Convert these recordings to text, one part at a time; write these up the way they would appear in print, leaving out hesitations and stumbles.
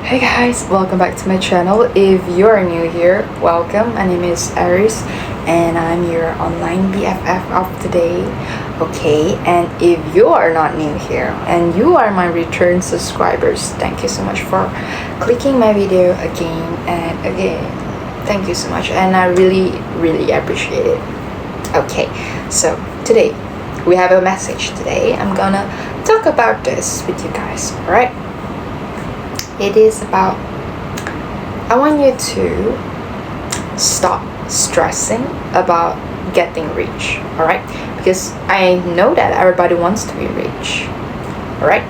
Hey guys, welcome back to my channel. If you're new here, welcome. My name is Aris and I'm your online BFF of today. Okay, and if you are not new here and you are my return subscribers, thank you so much for clicking my video again and again. Thank you so much and I really appreciate it. Okay, so today we have a message today. I'm gonna talk about this with you guys, alright? It is about, I want you to stop stressing about getting rich, alright? Because I know that everybody wants to be rich, alright?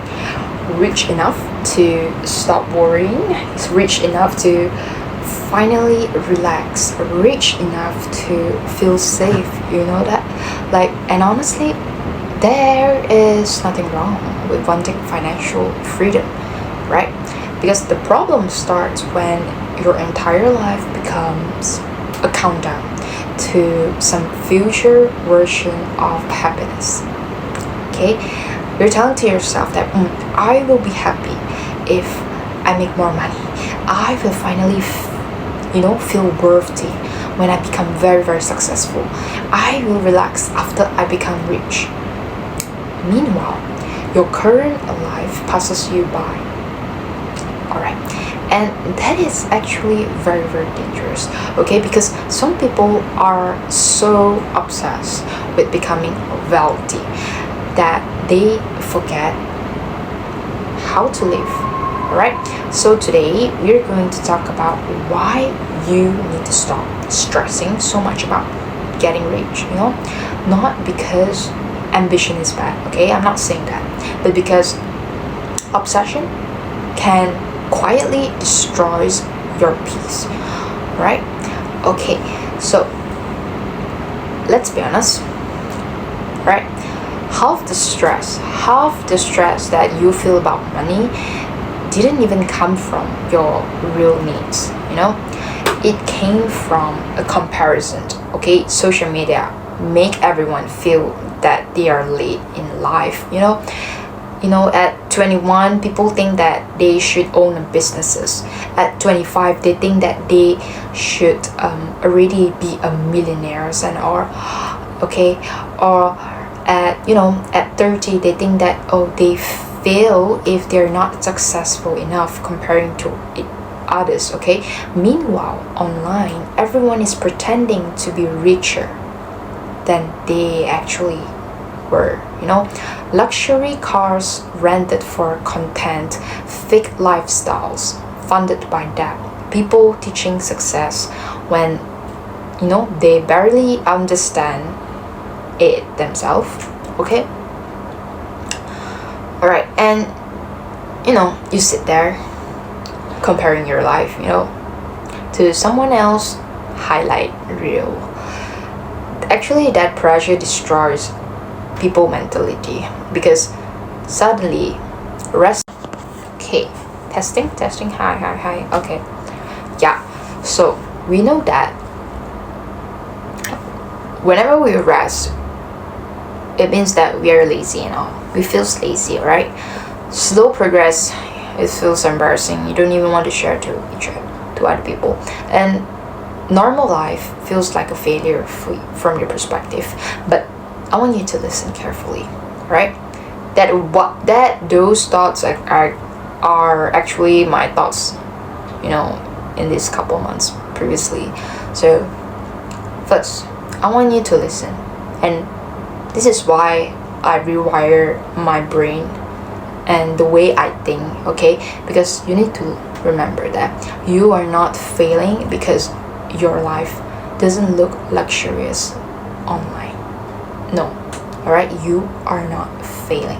Rich enough to stop worrying, rich enough to finally relax, rich enough to feel safe, you know that? Like, and honestly, there is nothing wrong with wanting financial freedom, right? Because the problem starts when your entire life becomes a countdown to some future version of happiness. Okay? You're telling to yourself that I will be happy if I make more money. I will finally feel worthy when I become very successful. I will relax after I become rich. Meanwhile, your current life passes you by. Alright, and that is actually very dangerous, okay? Because some people are so obsessed with becoming wealthy that they forget how to live. Alright, so today we're going to talk about why you need to stop stressing so much about getting rich, not because ambition is bad, okay? I'm not saying that, but because obsession can quietly destroys your peace, right? Okay, so let's be honest, right? Half the stress that you feel about money didn't even come from your real needs, it came from a comparison. Okay, social media make everyone feel that they are late in life, at 21 people think that they should own businesses. At 25 they think that they should already be a millionaires or at 30 they think that they fail if they're not successful enough comparing to others. Okay, meanwhile online everyone is pretending to be richer than they actually were. Luxury cars rented for content, fake lifestyles funded by debt, people teaching success when they barely understand it themselves. Okay, all right, and you sit there comparing your life to someone else highlight reel. Actually, that pressure destroys people mentality because suddenly okay, testing, hi, okay, yeah, so we know that whenever we rest it means that we are lazy, we feel lazy, right? Slow progress, it feels embarrassing, you don't even want to share to other people, and normal life feels like a failure from your perspective. But I want you to listen carefully, right? Those thoughts are actually my thoughts, in these couple months previously. So first, I want you to listen, and this is why I rewire my brain and the way I think, okay? Because you need to remember that you are not failing because your life doesn't look luxurious online. No, alright, you are not failing.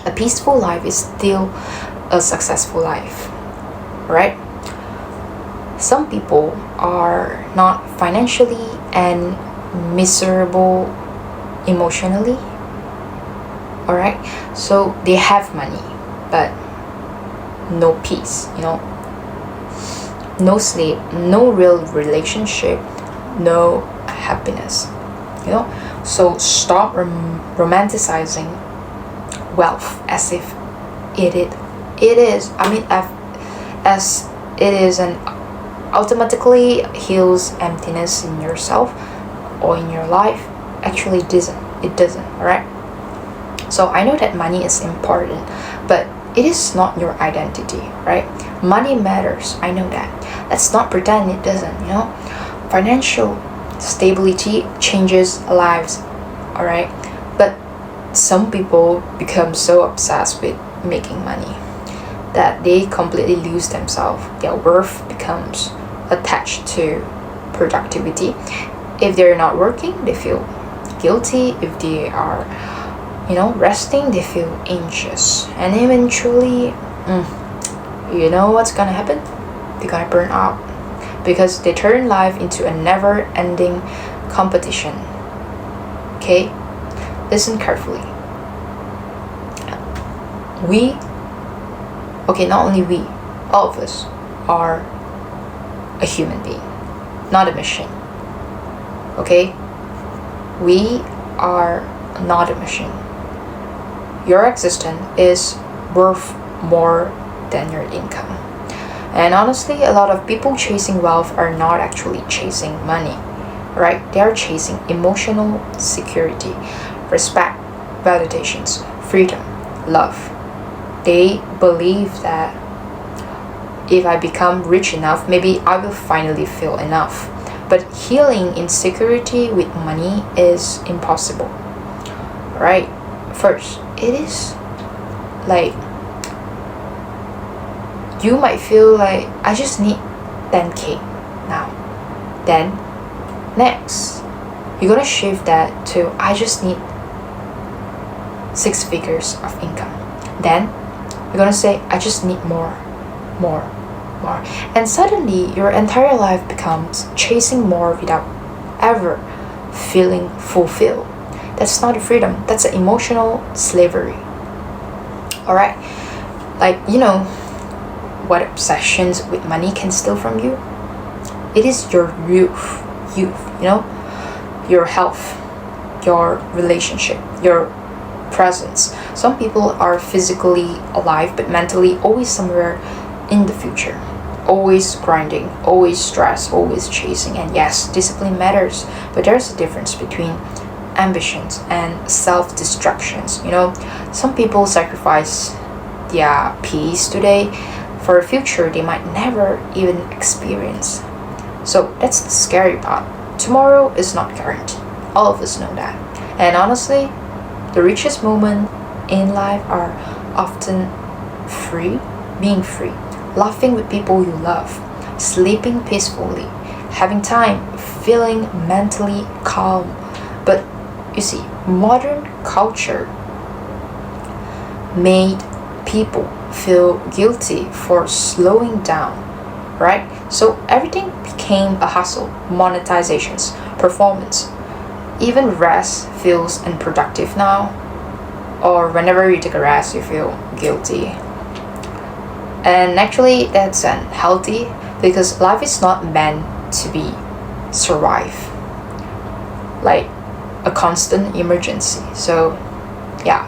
A peaceful life is still a successful life, right? Some people are not financially and miserable emotionally, alright? So they have money, but no peace, no sleep, no real relationship, no happiness, So stop romanticizing wealth as if it is. I mean, as it is an automatically heals emptiness in yourself or in your life. Actually it doesn't, alright? So I know that money is important, but it is not your identity, right? Money matters, I know that. Let's not pretend it doesn't, Financial stability changes lives, alright? But some people become so obsessed with making money that they completely lose themselves. Their worth becomes attached to productivity. If they're not working, they feel guilty. If they are, resting, they feel anxious. And eventually, you know what's gonna happen? They're gonna burn out because they turn life into a never-ending competition. Okay? Listen carefully. Not only we, all of us are a human being, not a machine. Okay? We are not a machine. Your existence is worth more than your income. And honestly, a lot of people chasing wealth are not actually chasing money, right? They are chasing emotional security, respect, validations, freedom, love. They believe that if I become rich enough, maybe I will finally feel enough. But healing insecurity with money is impossible, right? First, it is like you might feel like I just need 10k now. Then next, you're gonna shift that to I just need 6 figures of income. Then you're gonna say I just need more. And suddenly your entire life becomes chasing more without ever feeling fulfilled. That's not a freedom, that's an emotional slavery. Alright? What obsessions with money can steal from you? It is your youth, your health, your relationship, your presence. Some people are physically alive but mentally always somewhere in the future. Always grinding, always stressed, always chasing. And yes, discipline matters, but there's a difference between ambitions and self-destructions. Some people sacrifice their peace today for a future they might never even experience. So that's the scary part. Tomorrow is not guaranteed. All of us know that. And honestly, the richest moments in life are often being free, laughing with people you love, sleeping peacefully, having time, feeling mentally calm. But you see, modern culture made people feel guilty for slowing down, right? So everything became a hustle, monetizations, performance. Even rest feels unproductive now, or whenever you take a rest, you feel guilty. And actually, that's unhealthy because life is not meant to be survive, like a constant emergency. So, yeah,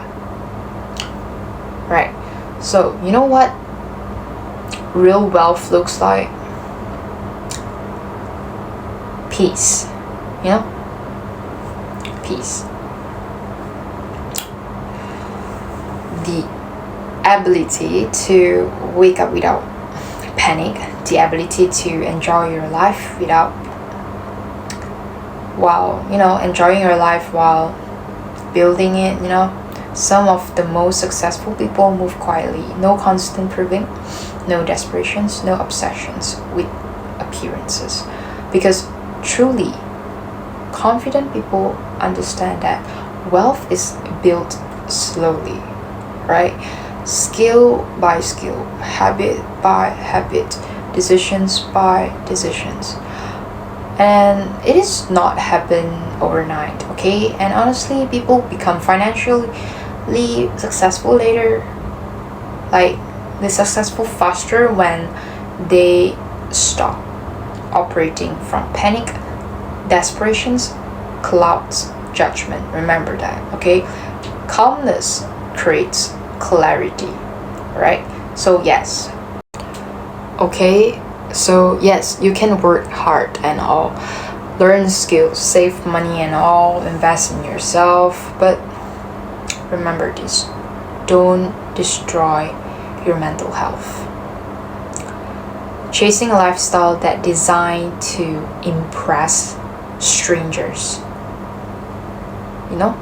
right. So, you know what real wealth looks like? Peace. Peace. The ability to wake up without panic, the ability to enjoy your life enjoying your life while building it. Some of the most successful people move quietly, no constant proving, no desperations, no obsessions with appearances. Because truly confident people understand that wealth is built slowly, right? Skill by skill, habit by habit, decisions by decisions. And it is not happen overnight, okay? And honestly, people become financially successful later. Like, they're successful faster when they stop operating from panic, desperations, clouds, judgment. Remember that, okay? Calmness creates clarity, right? So yes. Okay, so yes, you can work hard and all, learn skills, save money and all, invest in yourself, but remember this, don't destroy your mental health. Chasing a lifestyle that designed to impress strangers, you know,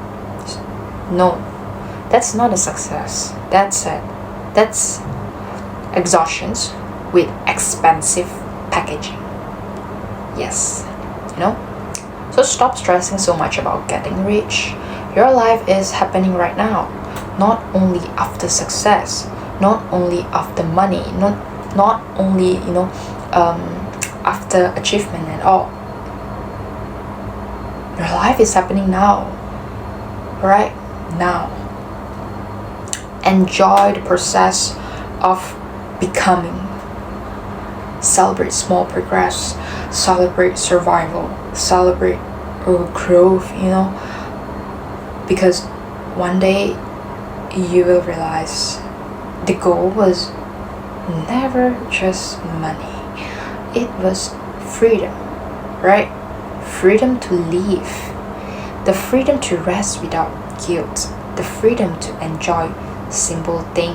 no, that's not a success. That's it. That's exhaustions with expensive packaging. Yes, you know. So stop stressing so much about getting rich. Your life is happening right now, not only after success, not only after money, not only after achievement and all. Your life is happening now, right now. Enjoy the process of becoming. Celebrate small progress, celebrate survival, celebrate growth, because one day you will realize the goal was never just money, it was freedom, right? Freedom to live, the freedom to rest without guilt, the freedom to enjoy simple thing,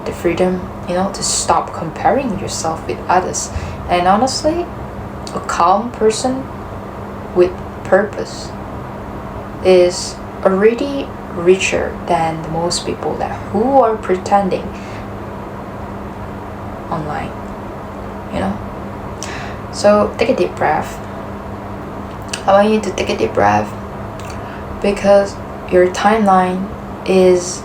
the freedom to stop comparing yourself with others. And honestly, a calm person with purpose is already richer than the most people that who are pretending online. So take a deep breath. I want you to take a deep breath, because your timeline is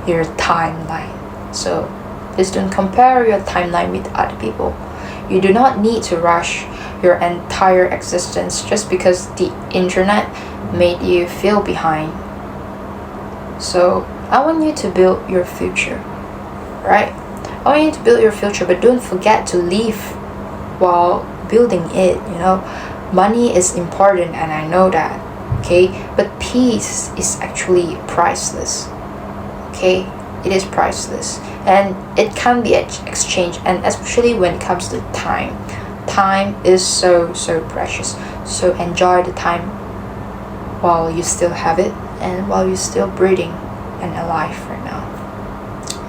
your timeline. So please don't compare your timeline with other people. You do not need to rush your entire existence just because the internet made you feel behind. So I want you to build your future, right? I want you to build your future, but don't forget to live while building it. Money is important, and I know that, okay? But peace is actually priceless, okay? It is priceless, and it can be exchanged, and especially when it comes to time. Time is so precious. So enjoy the time while you still have it, and while you're still breathing and alive right now,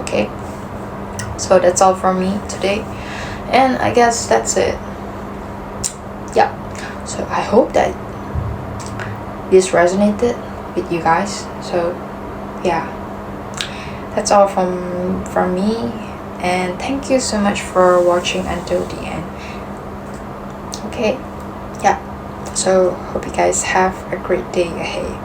okay? So that's all from me today, and I guess that's it. Yeah, so I hope that this resonated with you guys. So yeah, that's all from me, and thank you so much for watching until the end. Okay, yeah, so hope you guys have a great day ahead.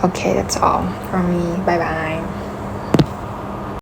Okay, that's all from me. Bye bye.